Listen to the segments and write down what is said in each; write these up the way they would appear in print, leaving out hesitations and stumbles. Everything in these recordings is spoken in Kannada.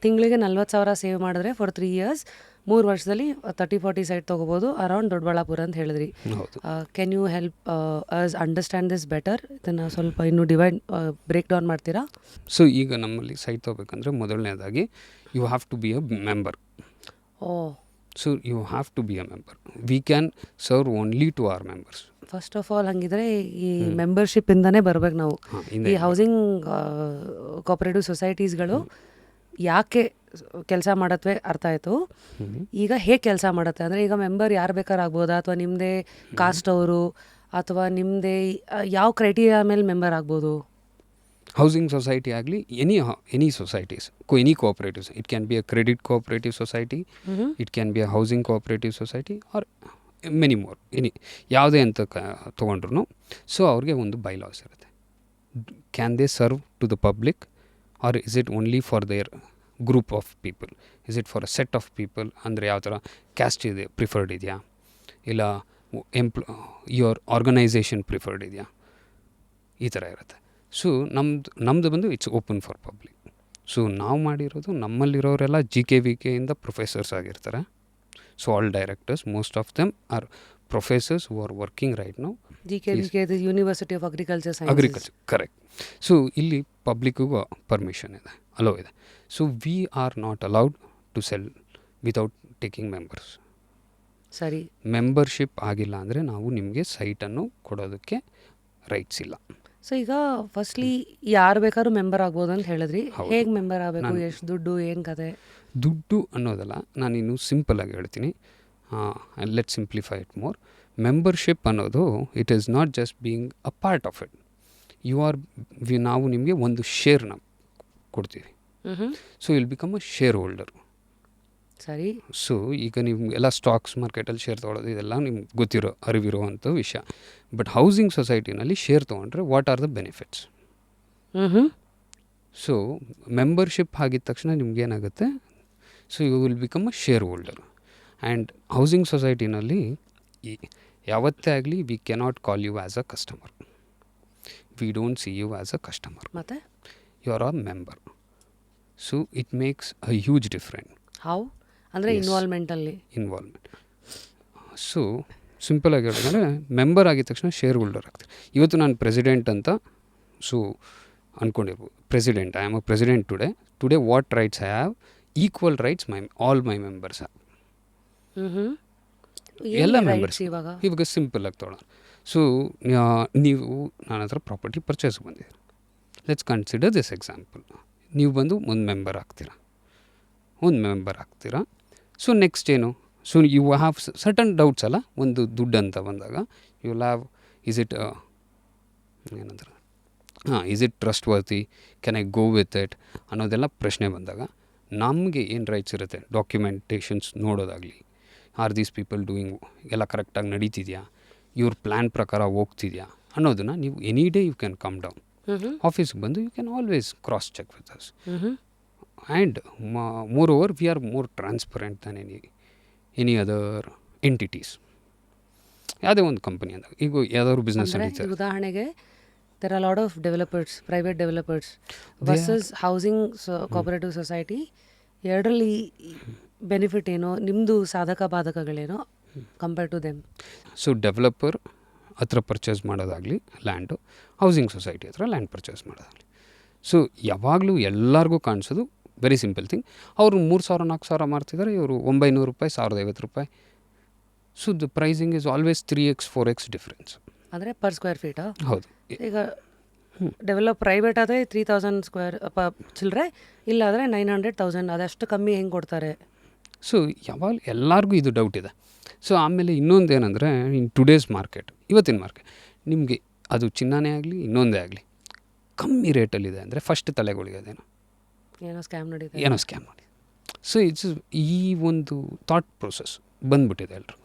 ತಿಂಗಳಿಗೆ 40,000 ಸೇವ್ ಮಾಡಿದ್ರೆ ಫಾರ್ 3 years 3 ವರ್ಷದಲ್ಲಿ 30-40 ಸೈಟ್ ತೊಗೋಬೋದು ಅರೌಂಡ್ ದೊಡ್ಡಬಳ್ಳಾಪುರ ಅಂತ ಹೇಳಿದ್ರಿ. Can you help us understand this better? ಇದನ್ನು ಸ್ವಲ್ಪ ಇನ್ನೂ ಬ್ರೇಕ್ ಡೌನ್ ಮಾಡ್ತೀರಾ? ಸೊ ಈಗ ನಮ್ಮಲ್ಲಿ ಸೈಟ್ ತೊಗೋಬೇಕಂದ್ರೆ ಮೊದಲನೇದಾಗಿ you have to be a member. So you have to be a member. We can serve only to our members. First of all ಹಂಗಿದ್ರೆ ಈ ಮೆಂಬರ್ಶಿಪ್ ಇಂದಾನೇ ಬರ್ಬೇಕು ನಾವು. ಈ ಹೌಸಿಂಗ್ ಕೋಆಪರೇಟಿವ್ ಸೊಸೈಟೀಸ್ಗಳು ಯಾಕೆ ಕೆಲಸ ಮಾಡತ್ವೆ ಅರ್ಥ ಆಯಿತು. ಈಗ ಹೇಗೆ ಕೆಲಸ ಮಾಡುತ್ತೆ ಅಂದರೆ, ಈಗ ಮೆಂಬರ್ ಯಾರು ಬೇಕಾದ್ರೂ ಆಗ್ಬೋದಾ, ಅಥವಾ ನಿಮ್ಮದೇ ಕಾಸ್ಟ್ ಅವರು, ಅಥವಾ ನಿಮ್ಮದೇ ಯಾವ ಕ್ರೈಟೀರಿಯಾ ಮೇಲೆ ಮೆಂಬರ್ ಆಗ್ಬೋದು? ಹೌಸಿಂಗ್ ಸೊಸೈಟಿ ಆಗಲಿ, any societies, any cooperatives. It can be a credit cooperative society, it can be a housing cooperative society, or many more. ಯಾವುದೇ ಅಂತ ತೊಗೊಂಡ್ರು ಸೊ ಅವ್ರಿಗೆ ಒಂದು ಬೈಲಾಸ್ ಇರುತ್ತೆ. Can they serve to the public, or is it only for their group of people? Is it for a set of people? ಅಂದರೆ ಯಾವ ಥರ ಕ್ಯಾಸ್ಟ್ ಇದೆ ಪ್ರಿಫರ್ಡ್ ಇದೆಯಾ, ಇಲ್ಲ ಯುವರ್ ಆರ್ಗನೈಸೇಷನ್ ಪ್ರಿಫರ್ಡ್ ಇದೆಯಾ, ಈ ಥರ ಇರುತ್ತೆ. ಸೊ ನಮ್ಮದು ಬಂದು it's open for public. So ನಾವು ಮಾಡಿರೋದು, ನಮ್ಮಲ್ಲಿರೋರೆಲ್ಲ GKVK ಇಂದ ಪ್ರೊಫೆಸರ್ಸ್ ಆಗಿರ್ತಾರೆ. So all directors, most of them are professors who are working right now. GKVK university of agriculture, correct. So ಇಲ್ಲಿ ಪಬ್ಲಿಕ್ಕಿಗೂ ಪರ್ಮಿಷನ್ ಇದೆ, ಅಲೋ ಇದೆ. So we are not allowed to sell without taking members. ಸರಿ. ಮೆಂಬರ್ಶಿಪ್ ಆಗಿಲ್ಲ ಅಂದರೆ ನಾವು ನಿಮಗೆ ಸೈಟನ್ನು ಕೊಡೋದಕ್ಕೆ ರೈಟ್ಸ್ ಇಲ್ಲ. ಸೊ ಈಗ ಫಸ್ಟ್ಲಿ ಯಾರು ಬೇಕಾದ್ರೂ ಮೆಂಬರ್ ಆಗ್ಬೋದು ಅಂತ ಹೇಳಿದ್ರಿ. ಹೇಗೆ ಮೆಂಬರ್ ಆಗಬೇಕು, ಎಷ್ಟು ದುಡ್ಡು, ಏನು ಕತೆ? ದುಡ್ಡು ಅನ್ನೋದಲ್ಲ, ನಾನಿನ್ನು ಸಿಂಪಲ್ಲಾಗಿ ಹೇಳ್ತೀನಿ. Let simplify it more. Membership ಅನ್ನೋದು it is not just being a part of it. ನಾವು ನಿಮಗೆ ಒಂದು ಶೇರ್ನ ಕೊಡ್ತೀವಿ. So will become a shareholder. ಸರಿ. ಸೊ ಈಗ ನೀವು ಎಲ್ಲ ಸ್ಟಾಕ್ಸ್ ಮಾರ್ಕೆಟಲ್ಲಿ ಶೇರ್ ತೊಗೊಳೋದು ಇದೆಲ್ಲ ನಿಮ್ಗೆ ಅರಿವಿರುವಂಥ ವಿಷಯ. ಬಟ್ ಹೌಸಿಂಗ್ ಸೊಸೈಟಿನಲ್ಲಿ ಶೇರ್ ತೊಗೊಂಡ್ರೆ what are the benefits? So membership ಆಗಿದ ತಕ್ಷಣ ನಿಮ್ಗೇನಾಗುತ್ತೆ, so you will become a shareholder. And housing ಸೊಸೈಟಿನಲ್ಲಿ ಯಾವತ್ತೇ ಆಗಲಿ we cannot call you as a customer. We don't see you as a customer. ಮತ್ತೆ you are a member. So it makes a huge different. How ಅಂದರೆ ಇನ್ವಾಲ್ವ್ಮೆಂಟ್. ಸೊ ಸಿಂಪಲಾಗಿ ಹೇಳಿದ್ರೆ, ಮೆಂಬರ್ ಆಗಿದ ತಕ್ಷಣ ಶೇರ್ ಹೋಲ್ಡರ್ ಆಗ್ತಾರೆ. ಇವತ್ತು ನಾನು ಪ್ರೆಸಿಡೆಂಟ್ ಅಂತ ಸೊ ಅಂದ್ಕೊಂಡಿರ್ಬೋದು. President, I am a president today what rights I have? Equal rights all my members have. ಎಲ್ಲ ಮೆಂಬರ್ಸ್ ಇವಾಗ ಸಿಂಪಲಾಗಿ ತೊಗೊಳ್ಳೋಣ. ಸೊ ನೀವು ನನ್ನ ಹತ್ರ ಪ್ರಾಪರ್ಟಿ ಪರ್ಚೇಸ್ ಬಂದಿದ್ದೀರಿ. Let's consider this example. ನೀವು ಬಂದು ಒಂದು ಮೆಂಬರ್ ಆಗ್ತೀರಾ. ಸೊ ನೆಕ್ಸ್ಟ್ ಏನು? So you have certain doubts ಅಲ್ಲ. ಒಂದು ದುಡ್ಡು ಅಂತ ಬಂದಾಗ you will have, is it ಏನಂತಾರೆ, is it trustworthy, can I go with it ಅನ್ನೋದೆಲ್ಲ ಪ್ರಶ್ನೆ ಬಂದಾಗ ನಮಗೆ ಏನು ರೈಟ್ಸ್ ಇರುತ್ತೆ? ಡಾಕ್ಯುಮೆಂಟೇಷನ್ಸ್ ನೋಡೋದಾಗಲಿ, ಆರ್ ದೀಸ್ ಪೀಪಲ್ ಡೂಯಿಂಗ್ ಎಲ್ಲ ಕರೆಕ್ಟಾಗಿ ನಡೀತಿದೆಯಾ, ಇವ್ರ ಪ್ಲ್ಯಾನ್ ಪ್ರಕಾರ ಹೋಗ್ತಿದೆಯಾ ಅನ್ನೋದನ್ನು ನೀವು any day you can come down ಆಫೀಸ್ಗೆ ಬಂದು you can always cross check with us. And moreover we are more transparent than any other entities. ಯಾವುದೇ ಒಂದು ಕಂಪನಿ ಅಂದಾಗ ಈಗ ಯಾವ್ದಾದ್ರು ಬಿಸ್ನೆಸ್ ನಡೀತಾರೆ. ಉದಾಹರಣೆಗೆ there are a lot of developers, private developers versus housing cooperative society. ಎರಡರಲ್ಲಿ ಬೆನಿಫಿಟ್ ಏನೋ, ನಿಮ್ಮದು ಸಾಧಕ ಬಾಧಕಗಳೇನೋ compare to them? So developer ಹತ್ರ ಪರ್ಚೇಸ್ ಮಾಡೋದಾಗಲಿ ಲ್ಯಾಂಡು, ಹೌಸಿಂಗ್ ಸೊಸೈಟಿ ಹತ್ರ ಲ್ಯಾಂಡ್ ಪರ್ಚೇಸ್ ಮಾಡೋದಾಗಲಿ, ಸೊ ಯಾವಾಗಲೂ ಎಲ್ಲರಿಗೂ ಕಾಣಿಸೋದು ವೆರಿ ಸಿಂಪಲ್ ಥಿಂಗ್. ಅವರು 3,000-4,000 ಮಾಡ್ತಿದ್ದಾರೆ, ಇವರು 900 ರೂಪಾಯಿ, 1,050 ರೂಪಾಯಿ. So the pricing is always 3x-4x difference. ಅಂದರೆ ಪರ್ ಸ್ಕ್ವೇರ್ ಫೀಟಾ? ಹೌದು. ಈಗ ಡೆವಲಪ್ ಪ್ರೈವೇಟ್ ಆದರೆ 3,000 ಸ್ಕ್ವೇರ್ ಚಿಲ್ಲರೆ, ಇಲ್ಲಾದರೆ 900-1,000, ಅದಷ್ಟು ಕಮ್ಮಿ ಹೆಂಗೆ ಕೊಡ್ತಾರೆ? ಸೊ ಯಾವಾಗ ಎಲ್ಲರಿಗೂ ಇದು ಡೌಟ್ ಇದೆ. ಸೊ ಆಮೇಲೆ ಇನ್ನೊಂದು ಏನಂದರೆ, ಇನ್ ಟುಡೇಸ್ ಮಾರ್ಕೆಟ್, ಇವತ್ತಿನ ಮಾರ್ಕೆಟ್ ನಿಮಗೆ ಅದು ಚಿನ್ನನೇ ಆಗಲಿ ಇನ್ನೊಂದೇ ಆಗಲಿ ಕಮ್ಮಿ ರೇಟಲ್ಲಿದೆ ಅಂದರೆ ಫಸ್ಟ್ ತಲೆಗಳಿಗೆ ಅದೇನೋ ಸ್ಕ್ಯಾಮ್ ನಡೀದೆ, ಸ್ಕ್ಯಾಮ್ ಮಾಡಿ. ಸೊ ಇಟ್ಸ್ ಈ ಒಂದು ಥಾಟ್ ಪ್ರೊಸೆಸ್ ಬಂದ್ಬಿಟ್ಟಿದೆ ಎಲ್ಲರೂ.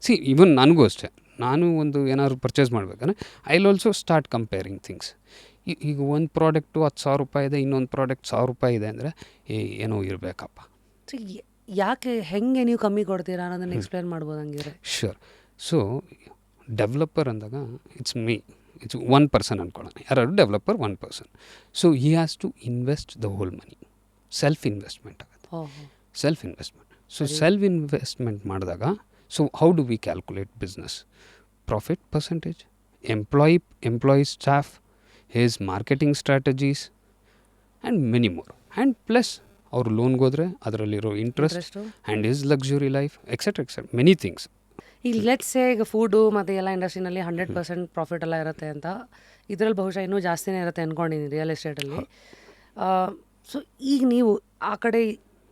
ಸಿ ಈವನ್ ನನಗೂ ಅಷ್ಟೇ, ನಾನು ಒಂದು ಏನಾದ್ರು ಪರ್ಚೇಸ್ ಮಾಡಬೇಕಂದ್ರೆ I will also start comparing things. ಈಗ ಒಂದು ಪ್ರಾಡಕ್ಟು 10,000 ರೂಪಾಯಿ ಇದೆ, ಇನ್ನೊಂದು ಪ್ರಾಡಕ್ಟ್ 1,000 ರೂಪಾಯಿ ಇದೆ ಅಂದರೆ ಏನೋ ಇರಬೇಕಪ್ಪ. ಸೊ ಯಾಕೆ, ಹೆಂಗೆ ನೀವು ಕಮ್ಮಿ ಕೊಡ್ತೀರಾ ಅನ್ನೋದನ್ನು ಎಕ್ಸ್ಪ್ಲೇನ್ ಮಾಡ್ಬೋದು ಹಂಗಿದ್ರೆ? ಶ್ಯೂರ್. ಸೊ ಡೆವಲಪರ್ ಅಂದಾಗ ಇಟ್ಸ್ ಒನ್ ಪರ್ಸನ್ ಅಂದ್ಕೊಳ್ಳೋಣ, ಯಾರು developer 1 person. So he has to invest the whole money. Self investment ಆಗುತ್ತೆ. ಓಹೋ. Self investment. So self investment ಮಾಡಿದಾಗ, so how do we calculate business? Profit percentage, employee staff, his marketing strategies and many more. And plus ಅವರು ಲೋನ್ಗೆ ಹೋದರೆ ಅದರಲ್ಲಿರೋ interest and his luxury life etcetera many things. ಈಗ ಲೆಟ್ಸ್ ಈಗ ಫುಡ್ಡು ಮತ್ತು ಎಲ್ಲ ಇಂಡಸ್ಟ್ರಿನಲ್ಲಿ 100% ಪ್ರಾಫಿಟ್ ಎಲ್ಲ ಇರುತ್ತೆ ಅಂತ, ಇದರಲ್ಲಿ ಬಹುಶಃ ಇನ್ನೂ ಜಾಸ್ತಿನೇ ಇರುತ್ತೆ ಅಂದ್ಕೊಂಡಿದ್ದೀನಿ ರಿಯಲ್ ಎಸ್ಟೇಟಲ್ಲಿ. ಸೊ ಈಗ ನೀವು ಆ ಕಡೆ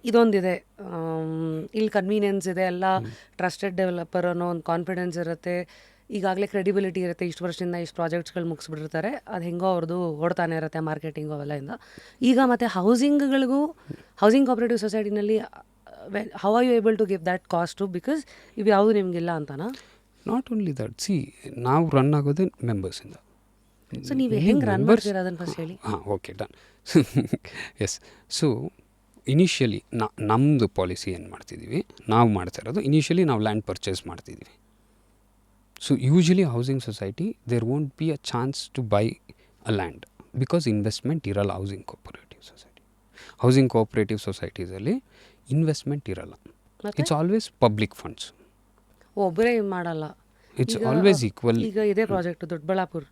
ಇದೊಂದಿದೆ, ಇಲ್ಲಿ ಕನ್ವೀನಿಯನ್ಸ್ ಇದೆ, ಎಲ್ಲ ಟ್ರಸ್ಟೆಡ್ ಡೆವಲಪರ್ ಅನ್ನೋ ಒಂದು ಕಾನ್ಫಿಡೆನ್ಸ್ ಇರುತ್ತೆ, ಈಗಾಗಲೇ ಕ್ರೆಡಿಬಿಲಿಟಿ ಇರುತ್ತೆ, ಇಷ್ಟು ವರ್ಷದಿಂದ ಇಷ್ಟು ಪ್ರಾಜೆಕ್ಟ್ಸ್ಗಳು ಮುಗಿಸ್ಬಿಟ್ಟಿರ್ತಾರೆ, ಅದು ಹೆಂಗೋ ಅವ್ರದ್ದು ಓಡ್ತಾನೆ ಇರುತ್ತೆ ಮಾರ್ಕೆಟಿಂಗು ಅವೆಲ್ಲ. ಈಗ ಮತ್ತು ಹೌಸಿಂಗ್ ಕೋಆಪರೇಟಿವ್ ಸೊಸೈಟಿನಲ್ಲಿ how are you able to give that cost? Because ಇವು ಯಾವುದು ನಿಮಗಿಲ್ಲ ಅಂತನಾ? ನಾಟ್ ಓನ್ಲಿ ದಟ್, ನಾವು ರನ್ ಆಗೋದೇ ಮೆಂಬರ್ಸಿಂದ. ಸೊ ನೀವು ಹೆಂಗೆ ರನ್ ಮಾಡ್ತೀರಾ ಅದನ್ನು ಫಸ್ಟ್ ಹೇಳಿ. ಹಾಂ, okay, done. Yes. So initially ನಮ್ಮದು ಪಾಲಿಸಿ ಏನು ಮಾಡ್ತಿದ್ದೀವಿ, ನಾವು ಮಾಡ್ತಾ ಇರೋದು ಇನಿಷಿಯಲಿ ನಾವು ಲ್ಯಾಂಡ್ ಪರ್ಚೇಸ್ ಮಾಡ್ತಿದ್ದೀವಿ. So usually housing society there won't be a chance to buy a land because investment ಇರಲ್ಲ. ಹೌಸಿಂಗ್ ಕೋಆಪರೇಟಿವ್ ಸೊಸೈಟೀಸಲ್ಲಿ ಇನ್ವೆಸ್ಟ್ಮೆಂಟ್ ಇರಲ್ಲ. It's always public funds. ಒಬ್ಬರೇ ಮಾಡಲ್ಲ, ಇಟ್ಸ್ ಆಲ್ವೇಸ್ ಈಕ್ವಲ್. ಈಗ ಇದೇ ಪ್ರಾಜೆಕ್ಟ್ ದೊಡ್ಡಬಳ್ಳಾಪುರ,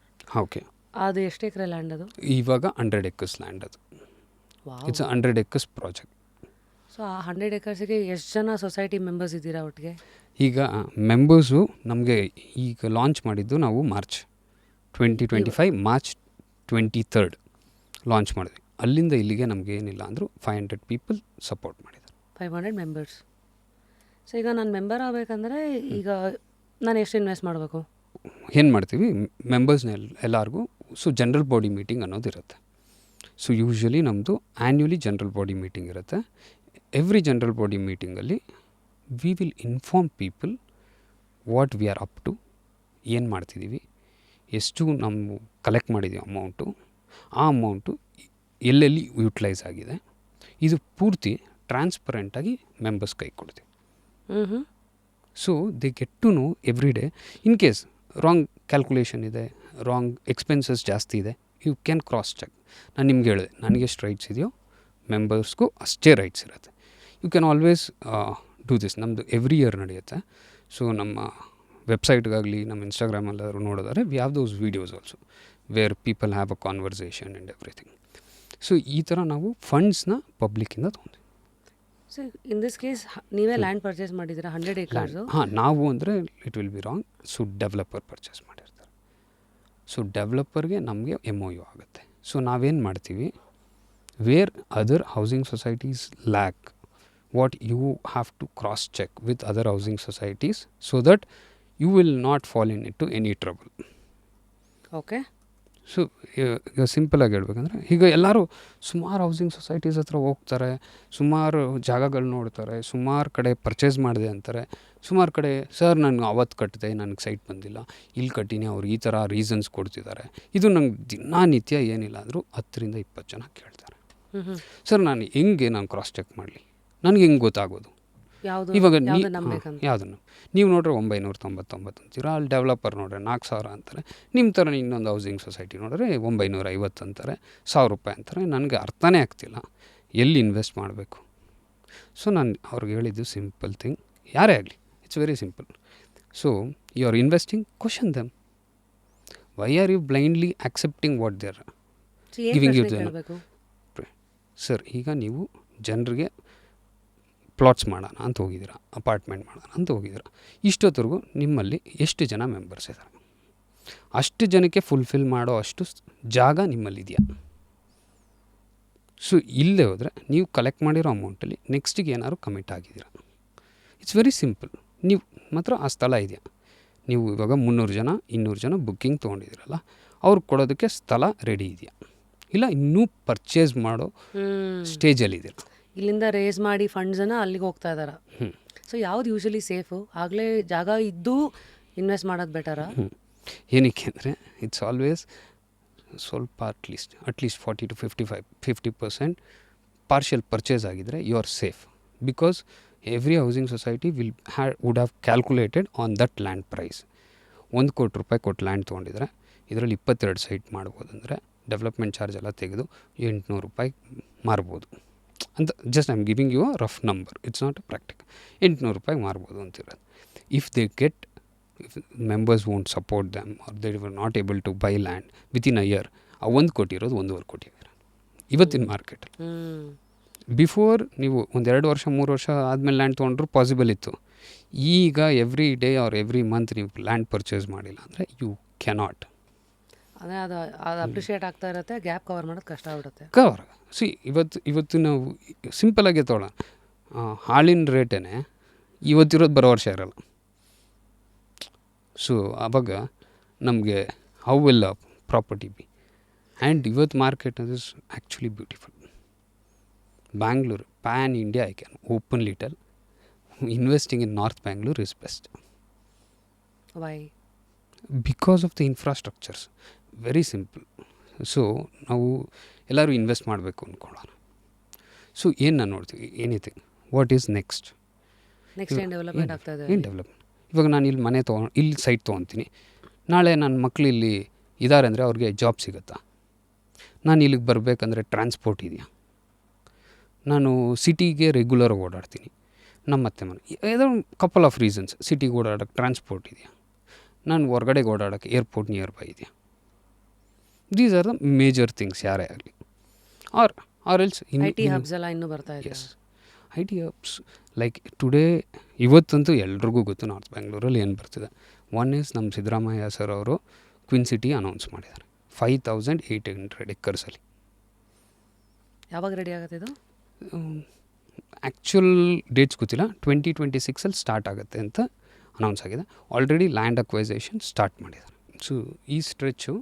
ಓಕೆ, ಅದು ಎಷ್ಟು ಎಕರೆ ಲ್ಯಾಂಡ್ ಅದು? ಇವಾಗ 100 acres ಲ್ಯಾಂಡ್ ಅದು. It's 100 acres project. ಸೊ ಆ 100 acresಗೆ ಎಷ್ಟು ಜನ ಸೊಸೈಟಿ ಮೆಂಬರ್ಸ್ ಇದ್ದೀರಾ ಒಟ್ಟಿಗೆ? ಈಗ ಮೆಂಬರ್ಸು ನಮಗೆ ಈಗ ಲಾಂಚ್ ಮಾಡಿದ್ದು ನಾವು ಮಾರ್ಚ್ 2025 ಮಾರ್ಚ್ 23rd ಲಾಂಚ್ ಮಾಡಿದ್ವಿ. ಅಲ್ಲಿಂದ ಇಲ್ಲಿಗೆ ನಮಗೆ ಏನಿಲ್ಲ ಅಂದರೂ 500 ಪೀಪಲ್ ಸಪೋರ್ಟ್ ಮಾಡಿದ್ದಾರೆ. 500 ಮೆಂಬರ್ಸ್. ಸೊ ಈಗ ನಾನು ಮೆಂಬರ್ ಆಗಬೇಕಂದ್ರೆ ಈಗ ನಾನು ಎಷ್ಟು ಇನ್ವೆಸ್ಟ್ ಮಾಡಬೇಕು? ಏನು ಮಾಡ್ತೀವಿ, ಮೆಂಬರ್ಸ್ನ ಎಲ್ಲರಿಗೂ ಜನರಲ್ ಬಾಡಿ ಮೀಟಿಂಗ್ ಅನ್ನೋದು ಇರುತ್ತೆ. ಸೊ ಯೂಶ್ವಲಿ ನಮ್ಮದು ಆ್ಯನ್ಯುವಲಿ ಜನರಲ್ ಬಾಡಿ ಮೀಟಿಂಗ್ ಇರುತ್ತೆ. ಎವ್ರಿ ಜನರಲ್ ಬಾಡಿ ಮೀಟಿಂಗಲ್ಲಿ we will inform people what we are up to, ಏನು ಮಾಡ್ತಿದ್ದೀವಿ, ಎಷ್ಟು ನಾವು ಕಲೆಕ್ಟ್ ಮಾಡಿದ್ದೀವಿ ಅಮೌಂಟು, ಆ ಅಮೌಂಟು ಎಲ್ಲೆಲ್ಲಿ ಯೂಟಿಲೈಸ್ ಆಗಿದೆ, ಇದು ಪೂರ್ತಿ ಟ್ರಾನ್ಸ್ಪರೆಂಟಾಗಿ ಮೆಂಬರ್ಸ್ ಕೈ ಕೊಡ್ತೀವಿ. So they get to know every day. In case wrong calculation ಇದೆ, ರಾಂಗ್ ಎಕ್ಸ್ಪೆನ್ಸಸ್ ಜಾಸ್ತಿ ಇದೆ, ಯು ಕ್ಯಾನ್ ಕ್ರಾಸ್ ಚೆಕ್. ನಾನು ನಿಮ್ಗೆ ಹೇಳಿದೆ ನನಗೆ ಎಷ್ಟು ರೈಟ್ಸ್ ಇದೆಯೋ ಮೆಂಬರ್ಸ್ಗೂ ಅಷ್ಟೇ ರೈಟ್ಸ್ ಇರುತ್ತೆ. You can always do this. ನಮ್ಮದು ಎವ್ರಿ ಇಯರ್ ನಡೆಯುತ್ತೆ. ಸೊ ನಮ್ಮ ವೆಬ್ಸೈಟ್ಗಾಗಲಿ ನಮ್ಮ ಇನ್ಸ್ಟಾಗ್ರಾಮಲ್ಲಾದರೂ ನೋಡಿದರೆ we have those videos also where people have a conversation and everything. So ಈ ಥರ ನಾವು ಫಂಡ್ಸ್ನ ಪಬ್ಲಿಕ್ಕಿಂದ ತೊಗೊಂಡ್ವಿ. ಸೊ ಇನ್ ದಿಸ್ ಕೇಸ್ ನೀವೇ ಲ್ಯಾಂಡ್ ಪರ್ಚೇಸ್ ಮಾಡಿದ್ದೀರಾ 100 acres? ಹಾಂ, ನಾವು ಅಂದರೆ it will be wrong. So developer purchase ಮಾಡಿರ್ತಾರೆ. ಸೊ ಡೆವಲಪರ್ಗೆ ನಮಗೆ MOU ಆಗುತ್ತೆ. ಸೊ ನಾವೇನು ಮಾಡ್ತೀವಿ, where other housing societies lack, what you have to cross check with other housing societies so that you will not fall in it to any trouble. Okay. So ಈಗ ಸಿಂಪಲಾಗಿ ಹೇಳ್ಬೇಕಂದ್ರೆ, ಈಗ ಎಲ್ಲರೂ ಸುಮಾರು ಹೌಸಿಂಗ್ ಸೊಸೈಟೀಸ್ ಹತ್ರ ಹೋಗ್ತಾರೆ, ಸುಮಾರು ಜಾಗಗಳು ನೋಡ್ತಾರೆ, ಸುಮಾರು ಕಡೆ ಪರ್ಚೇಸ್ ಮಾಡಿದೆ ಅಂತಾರೆ, ಸುಮಾರು ಕಡೆ ಸರ್ ನಾನು ಅವತ್ತು ಕಟ್ಟಿದೆ ನನಗೆ ಸೈಟ್ ಬಂದಿಲ್ಲ, ಇಲ್ಲಿ ಕಟ್ಟಿನಿ, ಅವ್ರು ಈ ಥರ ರೀಸನ್ಸ್ ಕೊಡ್ತಿದ್ದಾರೆ. ಇದು ನಂಗೆ ದಿನನಿತ್ಯ ಏನಿಲ್ಲ ಅಂದರೂ 10-20 ಜನ ಕೇಳ್ತಾರೆ, ಸರ್ ನಾನು ಕ್ರಾಸ್ ಚೆಕ್ ಮಾಡಲಿ, ನನಗೆ ಹೆಂಗೆ ಗೊತ್ತಾಗೋದು? ಇವಾಗ ಯಾವುದನ್ನು ನೀವು ನೋಡ್ರೆ 999 ಅಂತೀರ, ಅಲ್ಲಿ ಡೆವಲಪರ್ ನೋಡ್ರೆ 4000 ಅಂತಾರೆ, ನಿಮ್ಮ ಥರ ಇನ್ನೊಂದು ಹೌಸಿಂಗ್ ಸೊಸೈಟಿ ನೋಡಿದ್ರೆ 950 ಅಂತಾರೆ, 1000 ರೂಪಾಯಿ ಅಂತಾರೆ. ನನಗೆ ಅರ್ಥನೇ ಆಗ್ತಿಲ್ಲ ಎಲ್ಲಿ ಇನ್ವೆಸ್ಟ್ ಮಾಡಬೇಕು. ಸೊ ನಾನು ಅವ್ರಿಗೆ ಹೇಳಿದ್ದು ಸಿಂಪಲ್ ಥಿಂಗ್, ಯಾರೇ ಆಗಲಿ, it's very simple. So you are investing, question them, why are you blindly accepting what they are giving you. Sir ಈಗ ನೀವು ಜನರಿಗೆ ಪ್ಲಾಟ್ಸ್ ಮಾಡೋಣ ಅಂತ ಹೋಗಿದ್ದೀರಾ, ಅಪಾರ್ಟ್ಮೆಂಟ್ ಮಾಡೋಣ ಅಂತ ಹೋಗಿದ್ದೀರಾ, ಇಷ್ಟೊತ್ತರೆಗೂ ನಿಮ್ಮಲ್ಲಿ ಎಷ್ಟು ಜನ ಮೆಂಬರ್ಸ್ ಇದ್ದಾರೆ, ಅಷ್ಟು ಜನಕ್ಕೆ ಫುಲ್ಫಿಲ್ ಮಾಡೋ ಅಷ್ಟು ಜಾಗ ನಿಮ್ಮಲ್ಲಿದೆಯಾ? ಸೊ ಇಲ್ಲದೆ ಹೋದರೆ ನೀವು ಕಲೆಕ್ಟ್ ಮಾಡಿರೋ ಅಮೌಂಟಲ್ಲಿ ನೆಕ್ಸ್ಟಿಗೆ ಏನಾದ್ರು ಕಮಿಟ್ ಆಗಿದ್ದೀರಾ? It's very simple. ನೀವು ಮಾತ್ರ ಆ ಸ್ಥಳ ಇದೆಯಾ? ನೀವು ಇವಾಗ 300 ಜನ 200 ಜನ ಬುಕ್ಕಿಂಗ್ ತೊಗೊಂಡಿದ್ದೀರಲ್ಲ, ಅವ್ರು ಕೊಡೋದಕ್ಕೆ ಸ್ಥಳ ರೆಡಿ ಇದೆಯಾ? ಇಲ್ಲ ಇನ್ನೂ ಪರ್ಚೇಸ್ ಮಾಡೋ ಸ್ಟೇಜಲ್ಲಿದ್ದೀರಾ? ಇಲ್ಲಿಂದ ರೇಸ್ ಮಾಡಿ ಫಂಡ್ಸನ್ನು ಅಲ್ಲಿಗೆ ಹೋಗ್ತಾ ಇದ್ದಾರೆ. ಸೊ ಯಾವ್ದು ಯೂಶಲಿ ಸೇಫು? ಆಗಲೇ ಜಾಗ ಇದ್ದು ಇನ್ವೆಸ್ಟ್ ಮಾಡೋದು ಬೆಟರಾ? ಏನಕ್ಕೆ ಅಂದರೆ ಇಟ್ಸ್ ಆಲ್ವೇಸ್ ಸ್ವಲ್ಪ ಅಟ್ಲೀಸ್ಟ್ 40 to 50% ಪಾರ್ಷಿಯಲ್ ಪರ್ಚೇಸ್ ಆಗಿದ್ದರೆ you are safe. Because every housing society would have calculated on that land price. 1 ಕೋಟಿ ರೂಪಾಯಿ ಕೊಟ್ಟು ಲ್ಯಾಂಡ್ ತೊಗೊಂಡಿದ್ರೆ ಇದರಲ್ಲಿ 22 ಸೈಟ್ ಮಾಡ್ಬೋದು ಅಂದರೆ ಡೆವಲಪ್ಮೆಂಟ್ ಚಾರ್ಜ್ ಎಲ್ಲ ತೆಗೆದು 800 ರೂಪಾಯಿ ಮಾರ್ಬೋದು. ಅಂತ just I am giving you a rough number, it's not a practical. 800 ರೂಪಾಯಿಗೆ ಮಾರ್ಬೋದು ಅಂತಿರೋದು. If they get, if members won't support them or they were not able to buy land within a year, ಆ 1 ಕೋಟಿ ಇರೋದು 1.5 ಕೋಟಿ ಆಗಿರೋದು ಇವತ್ತಿನ ಮಾರ್ಕೆಟಲ್ಲಿ. ಬಿಫೋರ್ ನೀವು ಒಂದು 2 ವರ್ಷ 3 ವರ್ಷ ಆದಮೇಲೆ ಲ್ಯಾಂಡ್ ತೊಗೊಂಡ್ರು ಪಾಸಿಬಲ್ ಇತ್ತು. ಈಗ every day or every month ನೀವು ಲ್ಯಾಂಡ್ ಪರ್ಚೇಸ್ ಮಾಡಿಲ್ಲ ಅಂದರೆ ಯು ಕ್ಯಾನಾಟ್. ಅದೇ ಅದು ಅಪ್ರಿಷಿಯೇಟ್ ಆಗ್ತಾ ಇರುತ್ತೆ, ಗ್ಯಾಪ್ ಕವರ್ ಮಾಡೋದು ಕಷ್ಟ ಆಗ್ಬಿಡುತ್ತೆ. ಕವರ್ ಇವತ್ತು ನಾವು ಸಿಂಪಲಾಗೆ ತೊಗೊಳ್ಳೋಣ, ಹಾಲಿನ ರೇಟೇ ಇವತ್ತಿರೋದು ಬರೋ ವರ್ಷ ಇರಲ್ಲ. ಸೊ ಆವಾಗ ನಮಗೆ how will a property be? And ಇವತ್ತು market is actually beautiful. Bangalore, pan India, I can openly tell, investing in North Bangalore is best. Why? Because of the infrastructures. Very simple. So ನಾವು ಎಲ್ಲರೂ ಇನ್ವೆಸ್ಟ್ ಮಾಡಬೇಕು ಅಂದ್ಕೊಳ್ಳೋಣ. ಸೊ ಏನು ನಾನು ನೋಡ್ತೀವಿ, ಎನಿಥಿಂಗ್ ವಾಟ್ ಈಸ್ ನೆಕ್ಸ್ಟ್ ಏನು ಡೆವಲಪ್ಮೆಂಟ್ ಆಗ್ತಾ ಇದೆ? ಏನು ಡೆವಲಪ್ಮೆಂಟ್? ಇವಾಗ ನಾನು ಇಲ್ಲಿ ಮನೆ ಇಲ್ಲಿ ಸೈಟ್ ತೊಗೊತೀನಿ, ನಾಳೆ ನನ್ನ ಮಕ್ಕಳು ಇಲ್ಲಿ ಇದ್ದಾರೆ ಅಂದರೆ ಅವ್ರಿಗೆ ಜಾಬ್ ಸಿಗುತ್ತಾ? ನಾನು ಇಲ್ಲಿಗೆ ಬರಬೇಕಂದ್ರೆ ಟ್ರಾನ್ಸ್ಪೋರ್ಟ್ ಇದೆಯಾ? ನಾನು ಸಿಟಿಗೆ ರೆಗ್ಯುಲರ್ ಓಡಾಡ್ತೀನಿ, ನಮ್ಮತ್ತೆ ಮನೆ ಏನೋ ಕಪಲ್ ಆಫ್ ರೀಸನ್ಸ್ ಸಿಟಿಗೆ ಓಡಾಡೋಕ್ಕೆ ಟ್ರಾನ್ಸ್ಪೋರ್ಟ್ ಇದೆಯಾ? ನಾನು ಹೊರಗಡೆಗೆ ಓಡಾಡೋಕ್ಕೆ ಏರ್ಪೋರ್ಟ್ ನಿಯರ್ ಬೈ ಇದೆಯಾ? These are the major things ಯಾರೇ ಆಗಲಿ. ಆರ್ ಎಲ್ಸ್ IT ಹಬ್ಸ್ ಎಲ್ಲ ಇನ್ನೂ ಬರ್ತಾ ಇದೆ. Yes, IT hubs like today ಇವತ್ತಂತೂ ಎಲ್ರಿಗೂ ಗೊತ್ತು ನಾರ್ತ್ ಬ್ಯಾಂಗ್ಳೂರಲ್ಲಿ ಏನು ಬರ್ತಿದೆ. ಒನ್ ಈಸ್ ನಮ್ಮ ಸಿದ್ದರಾಮಯ್ಯ ಸರ್ ಅವರು ಕ್ವಿನ್ ಸಿಟಿ ಅನೌನ್ಸ್ ಮಾಡಿದ್ದಾರೆ 5800 ಎಕರ್ಸಲ್ಲಿ. ಯಾವಾಗ ರೆಡಿ ಆಗುತ್ತೆ ಇದು? ಆ್ಯಕ್ಚುಲ್ ಡೇಟ್ಸ್ ಗೊತ್ತಿಲ್ಲ, 2026 ಸ್ಟಾರ್ಟ್ ಆಗುತ್ತೆ ಅಂತ ಅನೌನ್ಸ್ ಆಗಿದೆ. ಆಲ್ರೆಡಿ ಲ್ಯಾಂಡ್ ಅಕ್ವೈಸೇಷನ್ ಸ್ಟಾರ್ಟ್ ಮಾಡಿದ್ದಾರೆ. ಸೊ ಈ stretch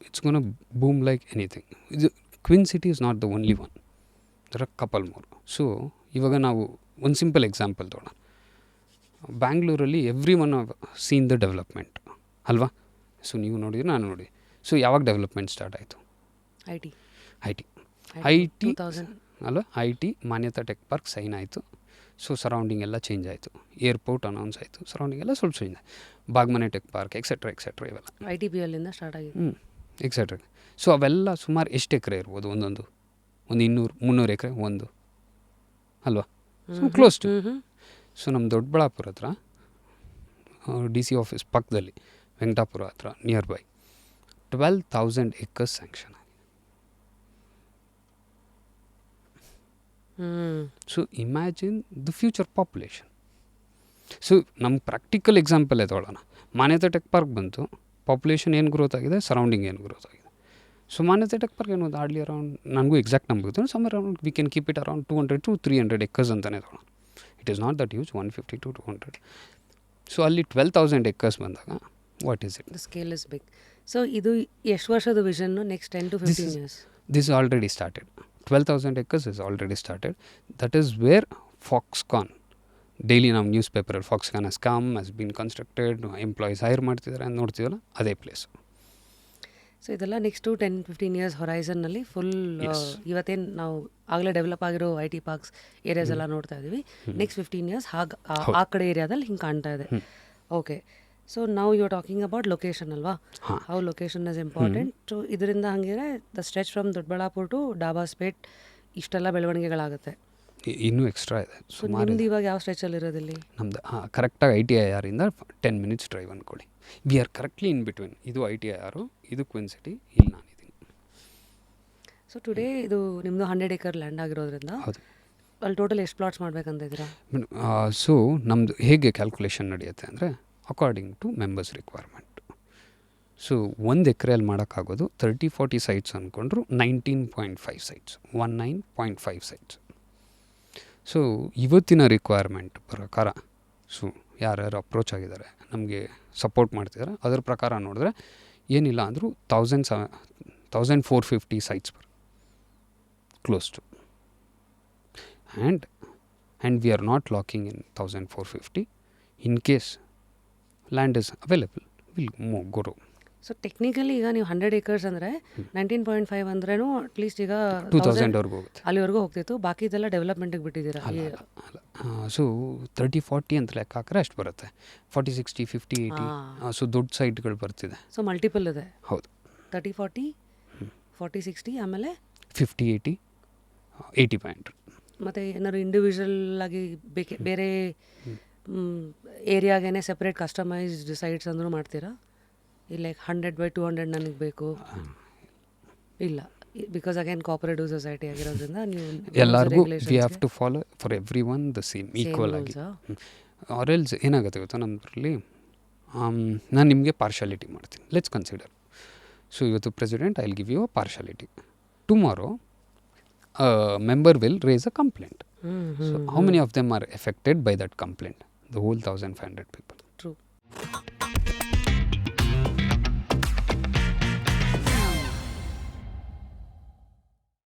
it's gone boom like anything. ಇದು ಕ್ವಿನ್ city is not the only one, there are couple more. So ಇವಾಗ ನಾವು ಒಂದು ಸಿಂಪಲ್ ಎಕ್ಸಾಂಪಲ್ ತೊಗೊಳ್ಳೋಣ. ಬ್ಯಾಂಗ್ಳೂರಲ್ಲಿ every one seen the development ಅಲ್ವಾ? ಸೊ ನೀವು ನೋಡಿದ್ರೆ ನಾನು ನೋಡಿ. ಸೊ ಯಾವಾಗ ಡೆವಲಪ್ಮೆಂಟ್ ಸ್ಟಾರ್ಟ್ ಆಯಿತು? ಐ ಟಿ ಅಲ್ವಾ? IT Manyata tech park sign ಆಯಿತು. ಸೊ ಸರೌಂಡಿಂಗ್ ಎಲ್ಲ ಚೇಂಜ್ ಆಯಿತು, ಏರ್ಪೋರ್ಟ್ ಅನೌನ್ಸ್ ಆಯಿತು, ಸರೌಂಡಿಂಗ್ ಎಲ್ಲ ಸ್ವಲ್ಪ ಚೇಂಜ್ ಆಯಿತು, ಬಾಗ್ಮನೆ ಟೆಕ್ ಪಾರ್ಕ್ ಎಕ್ಸೆಟ್ರಾ ಇವೆಲ್ಲ ITBLಯಿಂದ ಸ್ಟಾರ್ಟ್ ಆಗಿದೆ. ಎಕ್ಸೆಟ್ರಾ. ಸೊ ಅವೆಲ್ಲ ಸುಮಾರು ಎಷ್ಟು ಎಕರೆ ಇರ್ಬೋದು? ಒಂದು 200-300 ಎಕರೆ ಒಂದು ಅಲ್ವಾ? So close to. ಸೊ ನಮ್ಮ ದೊಡ್ಡಬಳ್ಳಾಪುರ ಹತ್ರ DC ಆಫೀಸ್ ಪಕ್ಕದಲ್ಲಿ ವೆಂಕಟಾಪುರ ಹತ್ರ nearby 12,000 acres sanction. So imagine the future population. So ನಮ್ಮ ಪ್ರಾಕ್ಟಿಕಲ್ ಎಕ್ಸಾಂಪಲ್ಲೇ ತೊಗೊಳ್ಳೋಣ. ಮಾನ್ಯತಾ ಟೆಕ್ ಪಾರ್ಕ್ ಬಂತು, ಪಾಪ್ಯುಲೇಷನ್ ಏನು ಗ್ರೋತ್ ಆಗಿದೆ, ಸರೌಂಡಿಂಗ್ ಏನು ಗ್ರೋತ್ ಆಗಿದೆ. ಸೊ ಮಾನ್ಯತಾ ಟೆಕ್ ಪಾರ್ಕ್ ಏನೋ ಹಾರ್ಡ್ಲಿ ಅರೌಂಡ್, ನನಗೂ ಎಕ್ಸಾಕ್ಟ್ ನಂಬರ್ ಗೊತ್ತಿಲ್ಲ, some around we can keep it around 200 to 300 acres ಅಂತಲೇ ತೊಗೊಳ್ಳೋಣ. It is not that use 150 to 200. So ಅಲ್ಲಿ 12,000 acres ಬಂದಾಗ what is it? The scale is big. So ಇದು ಎಷ್ಟು ವರ್ಷದ ವಿಷನ್ನು? Next 10 to 15 years? This is already started. 12,000 acres is already started. That is where Foxconn, daily ನಾವು ನ್ಯೂಸ್ ಪೇಪರಲ್ಲಿ Foxconn has come, has been constructed, employees hire ಮಾಡ್ತಿದ್ದಾರೆ ಅಂತ ನೋಡ್ತೀವಲ್ಲ, ಅದೇ ಪ್ಲೇಸ್. ಸೊ ಇದೆಲ್ಲ ನೆಕ್ಸ್ಟು 10-15 years ಹೊರೈಸನ್ನಲ್ಲಿ ಫುಲ್ ಇವತ್ತೇನು ನಾವು ಆಗಲೇ ಡೆವಲಪ್ ಆಗಿರೋ IT ಪಾರ್ಕ್ಸ್ ಏರಿಯಾಸ್ ಎಲ್ಲ ನೋಡ್ತಾ ಇದ್ದೀವಿ. ನೆಕ್ಸ್ಟ್ 15 years ಆ ಕಡೆ ಏರಿಯಾದಲ್ಲಿ ಹಿಂಗೆ ಕಾಣ್ತಾ ಇದೆ. ಓಕೆ. ಸೊ ನಾವು you are talking about location ಅಲ್ವಾ? How location is important. So ಇದರಿಂದ ಹಂಗಿದ್ರೆ the stretch from Doddaballapura to Dabaspet ಇಷ್ಟೆಲ್ಲ ಬೆಳವಣಿಗೆಗಳಾಗುತ್ತೆ. ಇನ್ನೂ ಎಕ್ಸ್ಟ್ರಾ ಇದೆ. ಸೊ ನಿಮ್ದು ಇವಾಗ ಯಾವ ಸ್ಟ್ರೆಚಲ್ಲಿ ಇರೋದಿಲ್ಲಿ? ನಮ್ದು ಕರೆಕ್ಟಾಗಿ ITIR ಇಂದ 10 minutes ಡ್ರೈವ್ ಅಂದ್ಕೊಳ್ಳಿ. We are correctly in between. ಇದು ITIR, ಇದು ಕ್ವಿನ್ ಸಿಟಿ, ಇಲ್ಲಿ ನಾನಿದ್ದೀನಿ. ಸೊ ಟುಡೇ ಇದು ನಿಮ್ಮದು 100 acre ಲ್ಯಾಂಡ್ ಆಗಿರೋದ್ರಿಂದ ಹೌದು, ಅಲ್ಲಿ ಟೋಟಲ್ ಎಷ್ಟು ಪ್ಲಾಟ್ಸ್ ಮಾಡ್ಬೇಕಂತ ಇದ್ದೀರಾ? ಸೊ ನಮ್ಮದು ಹೇಗೆ ಕ್ಯಾಲ್ಕುಲೇಷನ್ ನಡೆಯುತ್ತೆ ಅಂದರೆ according two members requirement. So 1 ಎಕರೆಯಲ್ಲಿ ಮಾಡೋಕ್ಕಾಗೋದು 30-40 ಸೈಟ್ಸ್ ಅಂದ್ಕೊಂಡ್ರು 19.5 ಸೈಟ್ಸ್, 19.5 ಸೈಟ್ಸ್. ಸೊ ಇವತ್ತಿನ ರಿಕ್ವೈರ್ಮೆಂಟ್ ಪ್ರಕಾರ ಸೊ ಯಾರ್ಯಾರು ಅಪ್ರೋಚ್ ಆಗಿದ್ದಾರೆ, ನಮಗೆ ಸಪೋರ್ಟ್ ಮಾಡ್ತಿದ್ದಾರೆ, ಅದರ ಪ್ರಕಾರ ನೋಡಿದ್ರೆ ಏನಿಲ್ಲ ಅಂದರೂ 1,450 sites close to. And we are not locking in 1,450. In case land is available will go. So technically ಈಗ ನೀವು 100 acres ಅಂದರೆ 19.5 ಅಂದ್ರೂ ಅಟ್ಲೀಸ್ಟ್ ಈಗ 2,000ವರೆಗೂ ಹೋಗುತ್ತೆ, ಅಲ್ಲಿವರೆಗೂ ಹೋಗ್ತಿತ್ತು. ಬಾಕಿ ಇದೆಲ್ಲ ಡೆವಲಪ್ಮೆಂಟಿಗೆ ಬಿಟ್ಟಿದ್ದೀರಾ? ಸೊ 30-40 ಅಂತ ಲೆಕ್ಕ ಹಾಕಿದ್ರೆ ಅಷ್ಟು ಬರುತ್ತೆ. 40, 60, 50, 80 ಸೊ ದೊಡ್ಡ ಸೈಟ್ಗಳು ಬರ್ತಿದೆ. ಸೊ ಮಲ್ಟಿಪಲ್ ಇದೆ. ಹೌದು, 30, 40, 40, 60 ಆಮೇಲೆ 50, 80 80/100. ಮತ್ತು ಏನಾದ್ರು ಇಂಡಿವಿಜುವಲ್ ಆಗಿ ಬೇರೆ ಏರಿಯಾಗೇನೆ ಸೆಪ್ರೇಟ್ ಕಸ್ಟಮೈಸ್ಡ್ ಸೈಟ್ಸ್ ಅಂದರೂ ಮಾಡ್ತೀರಾ? ಇಲ್ಲ 100/200 ನನಗೆ ಬೇಕು ಇಲ್ಲ, ಬಿಕಾಸ್ ಅಗೇನ್ ಕೋಆಪರೇಟಿವ್ ಸೊಸೈಟಿ ಆಗಿರೋದ್ರಿಂದ ನೀವು ಎಲ್ಲರಿಗೂ we have to follow for every one the same equal ಆಗಿ. ಆರ್ ಎಲ್ಸ್ ಏನಾಗುತ್ತೆ ಗೊತ್ತಾ, ನಮ್ಮದ್ರಲ್ಲಿ ನಾನು ನಿಮಗೆ ಪಾರ್ಶಾಲಿಟಿ ಮಾಡ್ತೀನಿ. ಲೆಟ್ಸ್ ಕನ್ಸಿಡರ್, ಸೊ ಇವತ್ತು president I will give you a partiality. Tomorrow member will raise a complaint. So how many of them are affected by that complaint? The whole 1500 people.